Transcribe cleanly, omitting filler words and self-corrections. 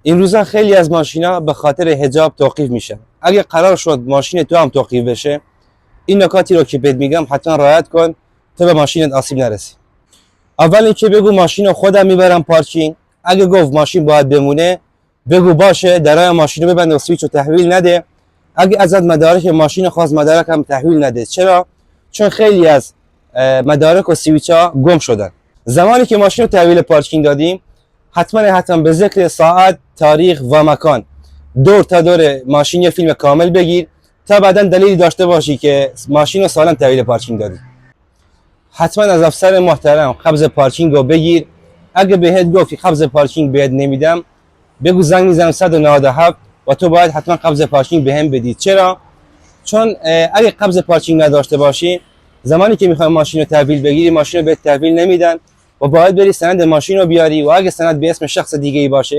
این روزا خیلی از ماشینا به خاطر حجاب توقیف میشن. اگه قرار شد ماشین تو هم توقیف بشه، این نکاتی رو که بهت میگم حتما رعایت کن تا به ماشینت آسیب نرسی. اول اینکه بگو ماشین رو خودم میبرم پارکینگ. اگه گفت ماشین باید بمونه، بگو باشه، درای ماشین رو ببند و سویچ رو تحویل نده. اگه ازت مدارک ماشین خواست، مدارک هم تحویل نده. چرا؟ چون خیلی از مدارک و سویچ ها گم شدن. زمانی که ماشین رو تحویل پارکینگ دادیم، حتما به ذکر ساعت، تاریخ و مکان دور تا دور ماشین یه فیلم کامل بگیر تا بعدا دلیلی داشته باشی که ماشین رو سالم تحویل پارکینگ دادی. حتما از افسر محترم قبض پارکینگ رو بگیر. اگه بهت گفت قبض پارکینگ بهت نمیدم، بگو زنگ میزنم 197 و تو باید حتما قبض پارکینگ بهم بدی. چرا؟ چون اگه قبض پارکینگ نداشته باشی، زمانی که میخوای ماشین رو تحویل بگیری، ماشین رو بهت تحویل نمیدن و باید بری سند ماشین رو بیاری و اگه سند به اسم شخص دیگه ای باشه